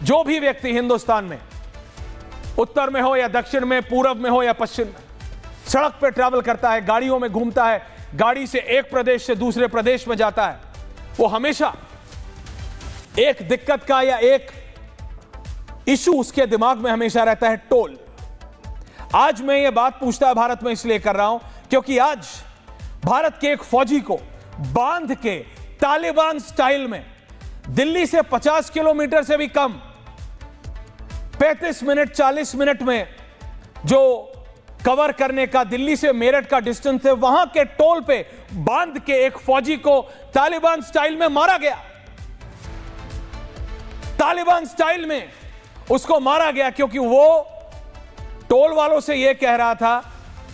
जो भी व्यक्ति हिंदुस्तान में उत्तर में हो या दक्षिण में, पूर्व में हो या पश्चिम में, सड़क पर ट्रैवल करता है, गाड़ियों में घूमता है, गाड़ी से एक प्रदेश से दूसरे प्रदेश में जाता है, वो हमेशा एक दिक्कत का या एक इशू उसके दिमाग में हमेशा रहता है, टोल। आज मैं ये बात पूछता है भारत में इसलिए कर रहा हूं क्योंकि आज भारत के एक फौजी को बांध के तालिबान स्टाइल में दिल्ली से 50 किलोमीटर से भी कम 35 मिनट 40 मिनट में जो कवर करने का दिल्ली से मेरठ का डिस्टेंस है, वहां के टोल पे बांध के एक फौजी को तालिबान स्टाइल में मारा गया। तालिबान स्टाइल में उसको मारा गया क्योंकि वो टोल वालों से यह कह रहा था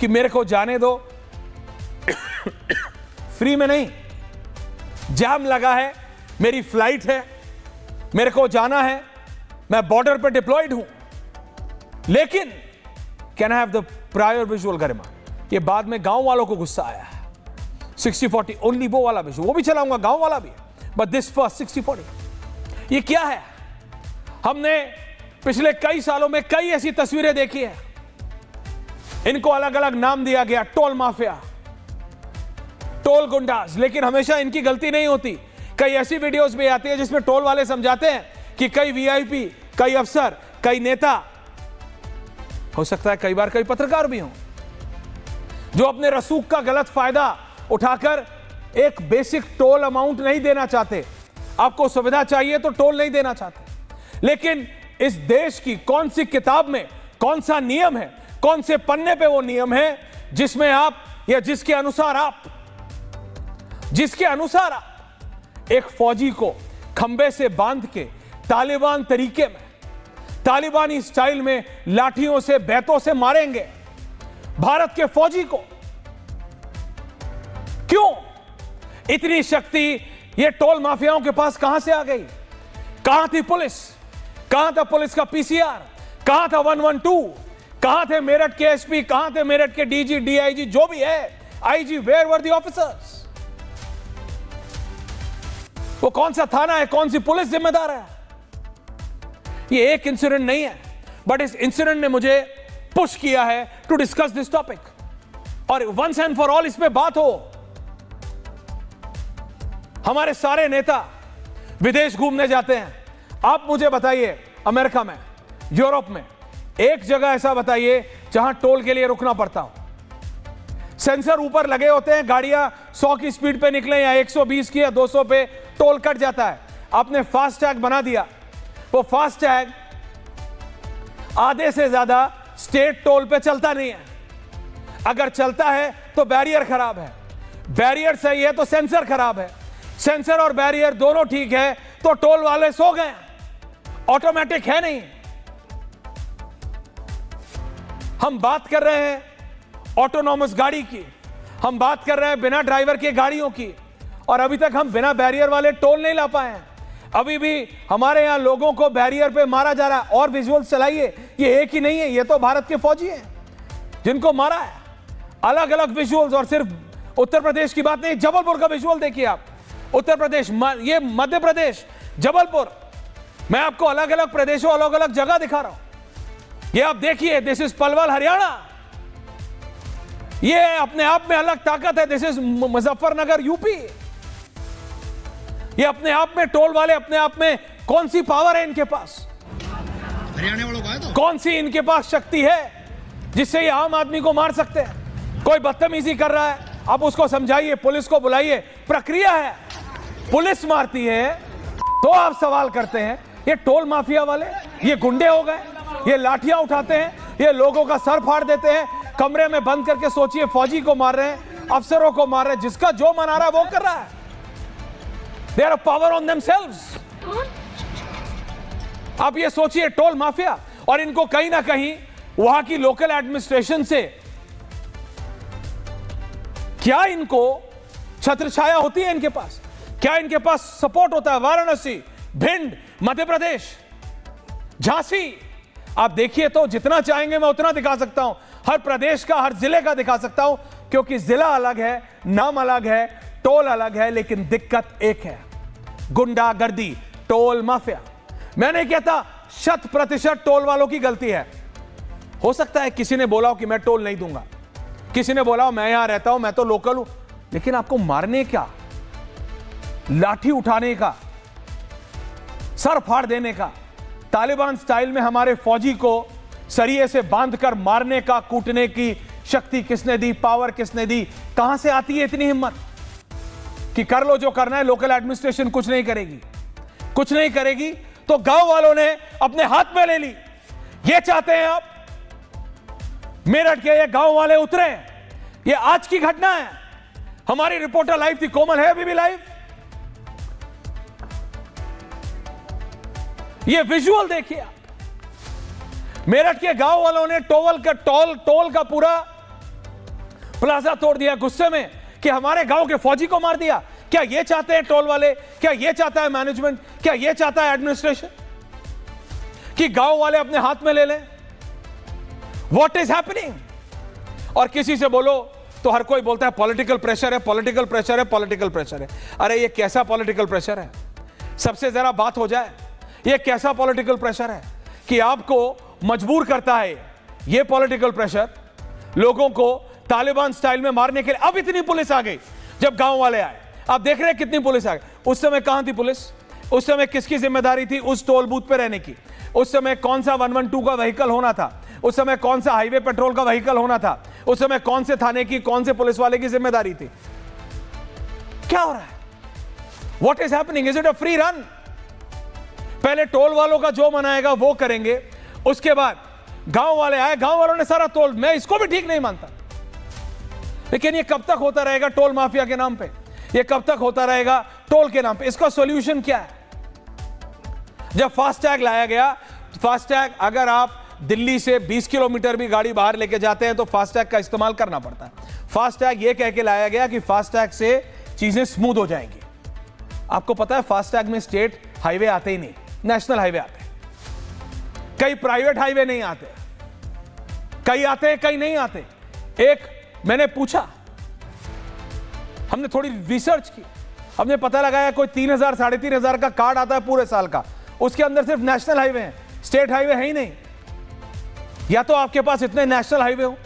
कि मेरे को जाने दो, फ्री में नहीं, जाम लगा है, मेरी फ्लाइट है, मेरे को जाना है, मैं बॉर्डर पर डिप्लॉयड हूं, लेकिन can I have the prior visual Garima. ये बाद में गांव वालों को गुस्सा आया है। 60-40 ओनली वो वाला विजुअल, वो भी चलाऊंगा, गांव वाला भी है, बट दिस फर्स्ट 60-40। ये क्या है? हमने पिछले कई सालों में कई ऐसी तस्वीरें देखी है, इनको अलग अलग नाम दिया गया, टोल माफिया, टोल गुंडाज, लेकिन हमेशा इनकी गलती नहीं होती। कई ऐसी वीडियोस भी आती है जिसमें टोल वाले समझाते हैं कि कई वीआईपी, कई अफसर, कई नेता, हो सकता है कई बार कई पत्रकार भी हों, जो अपने रसूख का गलत फायदा उठाकर एक बेसिक टोल अमाउंट नहीं देना चाहते। आपको सुविधा चाहिए तो टोल नहीं देना चाहते, लेकिन इस देश की कौन सी किताब में कौन सा नियम है, कौन से पन्ने पे वो नियम है जिसमें आप या जिसके अनुसार आप एक फौजी को खंबे से बांध के तालिबान तरीके में, तालिबानी स्टाइल में लाठियों से, बैतों से मारेंगे भारत के फौजी को? क्यों इतनी शक्ति ये टोल माफियाओं के पास कहां से आ गई? कहां थी पुलिस? कहां था पुलिस का पीसीआर? कहां था 112? कहां थे मेरठ के एसपी? कहां थे मेरठ के डीजी, डीआईजी, जो भी है, IG? Where were the officers? वो कौन सा थाना है, कौन सी पुलिस जिम्मेदार है? ये एक इंसिडेंट नहीं है, बट इस इंसिडेंट ने मुझे पुश किया है टू डिस्कस दिस टॉपिक, और वंस एंड फॉर ऑल इस पे बात हो। हमारे सारे नेता विदेश घूमने जाते हैं। आप मुझे बताइए, अमेरिका में, यूरोप में एक जगह ऐसा बताइए जहां टोल के लिए रुकना पड़ता हो। सेंसर ऊपर लगे होते हैं, गाड़ियां 100 की स्पीड पे निकले या 120 की या 200 पे, टोल कट जाता है। आपने फास्ट टैग बना दिया, वो फास्ट टैग आधे से ज्यादा स्टेट टोल पे चलता नहीं है। अगर चलता है तो बैरियर खराब है, बैरियर सही है तो सेंसर खराब है, सेंसर और बैरियर दोनों ठीक है तो टोल वाले सो गए, ऑटोमेटिक है नहीं। हम बात कर रहे हैं ऑटोनॉमस गाड़ी की, हम बात कर रहे हैं बिना ड्राइवर के गाड़ियों की, और अभी तक हम बिना बैरियर वाले टोल नहीं ला पाए हैं। अभी भी हमारे यहां लोगों को बैरियर पे मारा जा रहा है। और विजुअल चलाइए, ये एक ही नहीं है, ये तो भारत के फौजी हैं जिनको मारा है। अलग अलग विजुअल्स, और सिर्फ उत्तर प्रदेश की बात नहीं, जबलपुर का विजुअल देखिए आप। उत्तर प्रदेश, ये मध्य प्रदेश, जबलपुर, मैं आपको अलग अलग प्रदेशों, अलग अलग जगह दिखा रहा हूं। ये आप देखिए, दिस इज पलवल हरियाणा, ये अपने आप में अलग ताकत है। This is Muzaffarnagar UP. ये अपने आप में, टोल वाले अपने आप में कौन सी पावर है इनके पास? हरियाणा वालों का है तो? कौन सी इनके पास शक्ति है जिससे ये आम आदमी को मार सकते हैं? कोई बदतमीजी कर रहा है, आप उसको समझाइए, पुलिस को बुलाइए, प्रक्रिया है। पुलिस मारती है तो आप सवाल करते हैं। ये टोल माफिया वाले, ये गुंडे हो गए, ये लाठियां उठाते हैं, ये लोगों का सर फाड़ देते हैं, कमरे में बंद करके सोचिए फौजी को मार रहे हैं, अफसरों को मार रहे हैं, जिसका जो मन आ रहा है वो कर रहा है। They are a power on themselves. आप ये सोचिए, टोल माफिया, और इनको कहीं ना कहीं वहां की लोकल एडमिनिस्ट्रेशन से क्या इनको छत्र छाया होती है? इनके पास क्या इनके पास सपोर्ट होता है? वाराणसी, भिंड, मध्य प्रदेश, झांसी, आप देखिए तो जितना चाहेंगे मैं उतना दिखा सकता हूं। हर प्रदेश का, हर जिले का दिखा सकता हूं, क्योंकि जिला अलग है, नाम अलग है, टोल अलग है, लेकिन दिक्कत एक है, गुंडागर्दी, टोल माफिया। मैं नहीं कहता 100% टोल वालों की गलती है। हो सकता है किसी ने बोला हो कि मैं टोल नहीं दूंगा, किसी ने बोला हो मैं यहां रहता हूं, मैं तो लोकल हूं, लेकिन आपको मारने का, लाठी उठाने का, सर फाड़ देने का, तालिबान स्टाइल में हमारे फौजी को सरिये से बांधकर मारने का, कूटने की शक्ति किसने दी, पावर किसने दी? कहां से आती है इतनी हिम्मत कि कर लो जो करना है, लोकल एडमिनिस्ट्रेशन कुछ नहीं करेगी? कुछ नहीं करेगी तो गांव वालों ने अपने हाथ में ले ली। ये चाहते हैं आप मेरठ के ये गांव वाले उतरे। ये आज की घटना है, हमारी रिपोर्टर लाइव थी, कोमल है अभी भी लाइव। ये विजुअल देखिए आप, मेरठ के गांव वालों ने टोल का पूरा प्लाजा तोड़ दिया गुस्से में कि हमारे गांव के फौजी को मार दिया। क्या ये चाहते हैं टोल वाले? क्या ये चाहता है मैनेजमेंट? क्या ये चाहता है एडमिनिस्ट्रेशन कि गांव वाले अपने हाथ में ले लें? What is happening? और किसी से बोलो तो हर कोई बोलता है पॉलिटिकल प्रेशर है, पॉलिटिकल प्रेशर है, पॉलिटिकल प्रेशर है। अरे ये कैसा पॉलिटिकल प्रेशर है? सबसे जरा बात हो जाए, ये कैसा पॉलिटिकल प्रेशर है कि आपको मजबूर करता है ये पॉलिटिकल प्रेशर लोगों को तालिबान स्टाइल में मारने के लिए? अब इतनी पुलिस आ गई जब गांव वाले आए, आप देख रहे हैं कितनी पुलिस आ गई। उस समय कहां थी पुलिस? उस समय किसकी जिम्मेदारी थी उस टोल बूथ पे रहने की? उस समय कौन सा 112 का व्हीकल होना था? उस समय कौन सा हाईवे पेट्रोल का व्हीकल होना था? उस समय कौन से थाने की, कौन से पुलिस वाले की जिम्मेदारी थी? क्या हो रहा है? What is happening? Is it a free run? पहले टोल वालों का जो मनाएगा वो करेंगे, उसके बाद गांव वाले आए, गांव वालों ने सारा तोल। मैं इसको भी ठीक नहीं मानता, लेकिन ये कब तक होता रहेगा टोल माफिया के नाम पे? ये कब तक होता रहेगा टोल के नाम पे? इसका सॉल्यूशन क्या है? जब फास्टैग लाया गया, फास्टैग अगर आप दिल्ली से 20 किलोमीटर भी गाड़ी बाहर लेके जाते हैं तो फास्टैग का इस्तेमाल करना पड़ता है। फास्टैग ये कह के लाया गया कि फास्टैग से चीजें स्मूथ हो जाएंगी। आपको पता है फास्टैग में स्टेट हाईवे आते ही नहीं, नेशनल हाईवे आते हैं। कई प्राइवेट हाईवे नहीं आते, कई आते हैं, कई नहीं आते। एक मैंने पूछा, हमने थोड़ी रिसर्च की, हमने पता लगाया कोई 3,000 3,500 का कार्ड आता है पूरे साल का, उसके अंदर सिर्फ नेशनल हाईवे हैं, स्टेट हाईवे है ही नहीं। या तो आपके पास इतने नेशनल हाईवे हो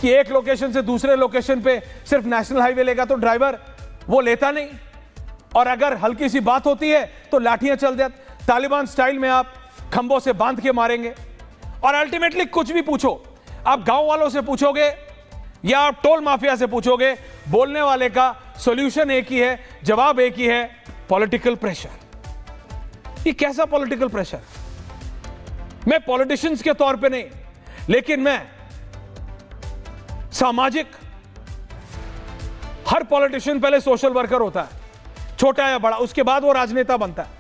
कि एक लोकेशन से दूसरे लोकेशन पे सिर्फ नेशनल हाईवे लेगा तो ड्राइवर वो लेता नहीं, और अगर हल्की सी बात होती है तो लाठियां चल जाती। तालिबान स्टाइल में आप खंभों से बांध के मारेंगे। और अल्टीमेटली कुछ भी पूछो, आप गांव वालों से पूछोगे या आप टोल माफिया से पूछोगे, बोलने वाले का सॉल्यूशन एक ही है, जवाब एक ही है, पॉलिटिकल प्रेशर। ये कैसा पॉलिटिकल प्रेशर? मैं पॉलिटिशियंस के तौर पे नहीं, लेकिन मैं सामाजिक, हर पॉलिटिशियन पहले सोशल वर्कर होता है, छोटा या बड़ा, उसके बाद वो राजनेता बनता है।